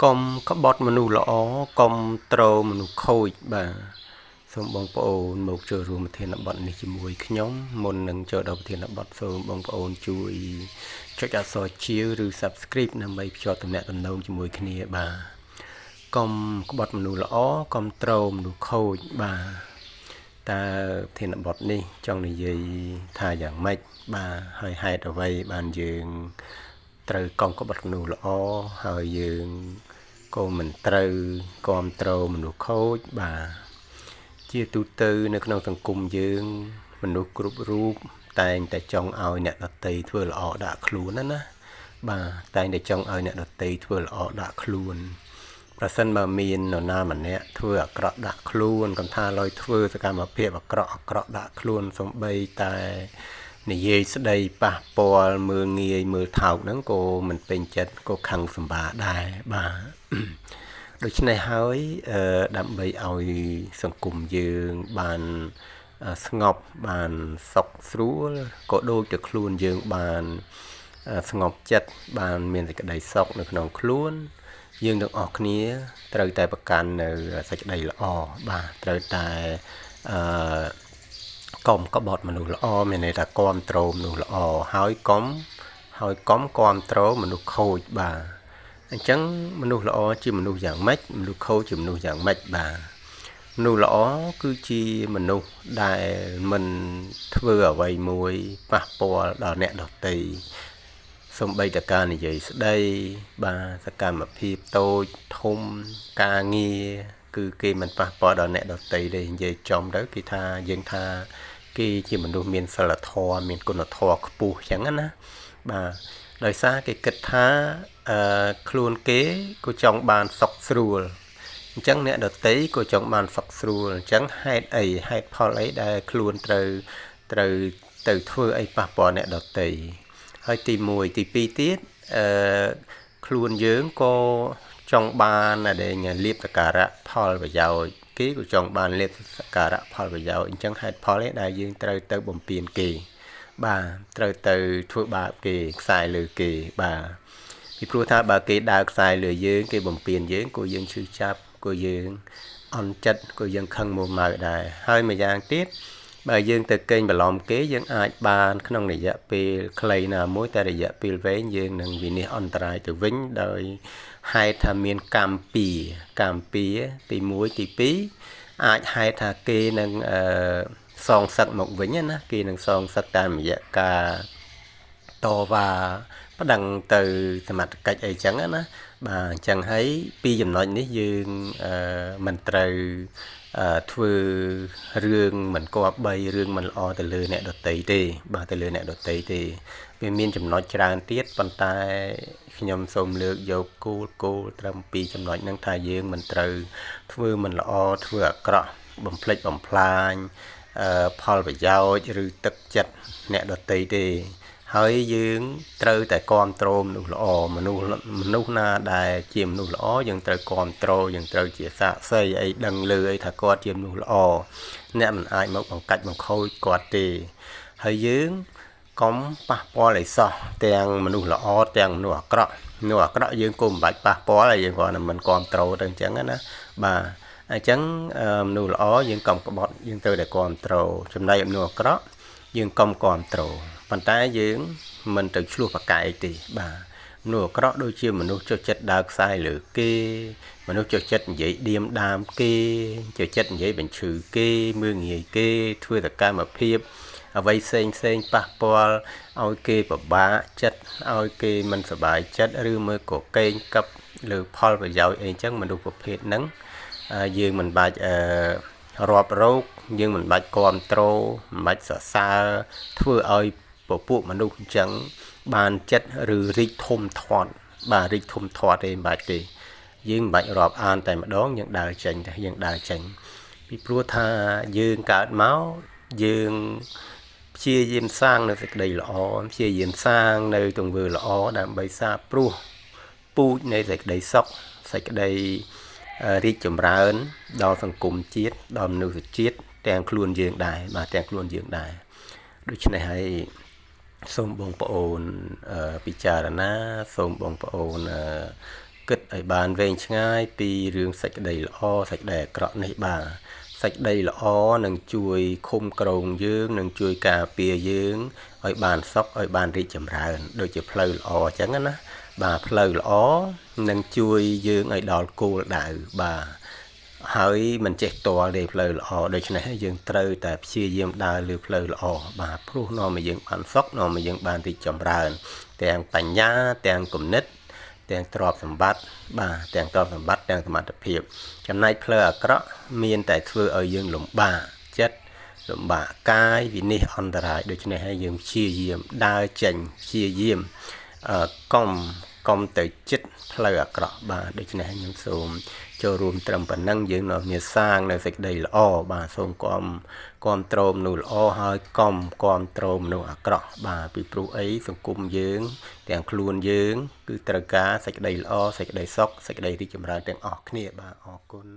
កុំក្បត់មនុស្សល្អកុំត្រូវមនុស្សខូចបាទសូមបងប្អូនមកចូលរួមប្រធានបទនេះជាមួយខ្ញុំមុននឹងចូលដល់ប្រធានបទសូមបងប្អូនជួយចុចអក្សរជាវឬ Subscribe ដើម្បីភ្ជាប់ទំនាក់ទំនងជាមួយគ្នាបាទកុំក្បត់មនុស្សល្អកុំត្រូវមនុស្សខូចបាទតើប្រធានបទនេះចង់និយាយថាយ៉ាងម៉េចបាទហើយហេតុអ្វីបានយើងត្រូវកុំក្បត់មនុស្សល្អហើយយើងក៏មិនត្រូវគាំទ្រមនុស្សខូចបាទជាទូទៅនៅក្នុងសង្គមយើងមនុស្សគ្រប់រូបតែងតែចង់ឲ្យអ្នកដទៃធ្វើល្អដាក់ខ្លួនណាបាទតែងតែចង់ឲ្យអ្នកដទៃធ្វើល្អដាក់ខ្លួនប្រសិនបើមាននរណាម្នាក់ធ្វើអាក្រក់ដាក់ខ្លួនកំថាឡើយធ្វើសកម្មភាពអាក្រក់ដាក់ខ្លួនសំបីតែនិយាយស្ដីប៉ះពាល់មើលងាយមើលថោកហ្នឹងក៏មិនពេញចិត្តក៏ខឹងសម្បាដែរបាទដូច្នេះហើយដើម្បីឲ្យសង្គមយើងបានស្ងប់បានសុខស្រួលក៏ដូចជាខ្លួនយើងបានស្ងប់ចិត្តបានមានសេចក្តីសុខនៅក្នុងខ្លួនយើងទាំងអស់គ្នាត្រូវតែប្រកាន់នៅសេចក្តីល្អបាទត្រូវតែកុំក្បត់មនុស្សល្អមានន័យថាគាំទ្រមនុស្សល្អហើយកុំគាំទ្រមនុស្សខូចបាទអញ្ចឹងមនុស្សល្អជាមនុស្សយ៉ាងម៉េចមនុស្សខូចជាមនុស្សយ៉ាងម៉េចបាទមនុស្សល្អគឺជាមនុស្សដែលមិនធ្វើអ្វីមួយប៉ះពាល់ដល់អ្នកដទៃសូម្បីតែការនិយាយស្ដីបាទសកម្មភាពតូចធំការងារគឺគេមិនប៉ះពាល់ដល់អ្នកដទៃទេនិយាយចំទៅគេថាយើងថាគេជាមនុស្សមានសិលធម៌មានគុណធម៌ខ្ពស់អញ្ចឹងណាបាទដោយសារគេគិតថាខ្លួនគេក៏ចង់បានសុខស្រួលអញ្ចឹងអ្នកដទៃក៏ចង់បានសុខស្រួលអញ្ចឹងហេតុផលអីដែលខ្លួនត្រូវទៅធ្វើអីប៉ះពាល់អ្នកដទៃហើយទី1ទី2ទៀតខ្លួនយើងក៏ចង់បានដែលលាភសក្ការៈផលប្រយោជន៍គេក៏ចង់បានលាភសក្ការៈផលប្រយោជន៍អញ្ចឹងហេតុផលនេះដែលយើងត្រូវទៅបំពេញគេបាទត្រូវទៅធ្វើបាបគេខ្សែលើគេបាទពីព្រោះថាបើគេដើរខ្សែលើយើងគេបំពេញយើងក៏យើងឈឺចាប់ក៏យើងអន់ចិត្តក៏យើងខឹងមួម៉ៅដែរហើយម្យ៉ាងទៀតបើយើងទៅកេងបន្លំគេយើងអាចបានក្នុងរយៈពេលខ្លីណាមួយតែរយៈពេលវែងយើងនឹងវិនិច្ឆ័យអន្តរាយទៅវិញដោយហេតុថាមានកម្មពីទី1ទី2អាចហេតុថាគេនឹងសងសឹកមកវិញណាគេនឹងសងសឹកតាមរយៈការតវ៉ាប្តឹងទៅសមត្ថកិច្ចអីចឹងណាបាទអញ្ចឹងហើយពីចំណុចនេះយើងមិនត្រូវធ្វើរឿងមិនគប្បីរឿងមិនល្អទៅលើអ្នកដទៃទេបាទទៅលើអ្នកដទៃទេវាមានចំណុចច្រើនទៀតប៉ុន្តែខ្ញុំសូមលើកយកគោលត្រឹម2ចំណុចហ្នឹងថាយើងមិនត្រូវធ្វើមិនល្អធ្វើអាក្រក់បំភ្លេចបំផ្លាញផលប្រយោជន៍ឬទឹកចិត្តអ្នកដទៃទេហើយយើងត្រូវតែគាំទ្រមនុស្សល្អមនុស្សណាដែលជាមនុស្សល្អយើងត្រូវគាំទ្រយើងត្រូវជាសាក្សីអីដឹងឮអីថាគាត់ជាមនុស្សល្អអ្នកមិនអាចមកបង្កាច់បង្ខូចគាត់ទេហើយយើងកុំប៉ះពាល់អីសោះទាំងមនុស្សល្អទាំងមនុស្សអាក្រក់យើងក៏មិនបាច់ប៉ះពាល់ហើយយើងគ្រាន់តែមិនគាំទ្រទៅអញ្ចឹងណាបាទអញ្ចឹងមនុស្សល្អយើងកុំក្បត់យើងត្រូវតែគាំទ្រចំណែកមនុស្សអាក្រក់យើងកុំគាំទ្រប៉ុន្តែយើងមិនទៅឆ្លោះប្រកែកទេបាទមនុស្សអាក្រក់ដូចជាមនុស្សចុះចិត្តដើរខ្សែលើគេមនុស្សចុះចិត្តនិយាយឌៀមដាមគេចុះចិត្តនិយាយបញ្ឈឺគេមើលងាយគេធ្វើសកម្មភាពអ្វីផ្សេងប៉ះពាល់ឲ្យគេពិបាកចិត្តឲ្យគេមិនសប្បាយចិត្តឬមើលក៏កេងកັບលើផលប្រយោជន៍អីចឹងមនុស្សប្រភេទហ្នឹងយើងមិនបាច់រាប់រោគយើងមិនបាច់គាំទ្រមិនបាច់សរសើរធ្វើឲ្យពួកមនុស្សអញ្ចឹងបានចិត្តឬរីកធំធាត់បាទរីកធំធាត់ទេមិនបាច់ទេយើងមិនបាច់រាប់អានតែម្ដងយើងដើរចេញពីព្រោះថាយើងកើតមកយើងព្យាយាមសាងនៅសេចក្តីល្អព្យាយាមសាងនៅទង្វើល្អដើម្បីសាបព្រោះពូជនៃសេចក្តីសុខសេចក្តីរីកចម្រើនដល់សង្គមជាតិដល់មនុស្សជាតិទាំងខ្លួនយើងដែរបាទទាំងខ្លួនយើងដែរដូច្នេះហើយសូមបងប្អូនពិចារណាសូមបងប្អូន គិតឲ្យបានវែងឆ្ងាយពីរឿងសេចក្តីល្អសេចក្តីអាក្រក់នេះបាទសេចក្តីល្អនឹងជួយឃុំក្រងយើងនឹងជួយការពារយើងឲ្យបានសុខឲ្យបានរីកចម្រើនដូចជាផ្លូវល្អអញ្ចឹងណាបាទផ្លូវល្អនឹងជួយយើងឲ្យដល់គោលដៅបាទហើយមិនចេះតល់ទេផ្លូវល្អដូច្នេះយើងត្រូវតែព្យាយាមដើរលើផ្លូវល្អបាទព្រោះនាំឲ្យយើងបានសុខនាំឲ្យយើងបានរីកចម្រើនទាំងបញ្ញាទាំងគំនិតទាំងទ្រព្យសម្បត្តិបាទទាំងទ្រព្យសម្បត្តិទាំងសមត្ថភាពចំណែកផ្លូវអាក្រក់មានតែធ្វើឲ្យយើងលំបាកចិត្តលំបាកកាយវិនិច្ឆ័យអន្តរាយដូច្នេះហើយយើងព្យាយាមដើរចេញព្យាយាមកុំទៅចិត្តផ្លូវអាក្រក់បាទដូច្នេះខ្ញុំសូមចូលរួមត្រឹមប៉ុណ្ណឹងយើងនាំគ្នាសាងនៅសេចក្តីល្អបាទសូមគាំទ្រមនុស្សល្អហើយកុំគាំទ្រមនុស្សអាក្រក់បាទពីព្រោះអីសង្គមយើងទាំងខ្លួនយើងគឺត្រូវការសេចក្តីល្អសេចក្តីសុខសេចក្តីរីកចម្រើនទាំងអស់គ្នាបាទអរគុណ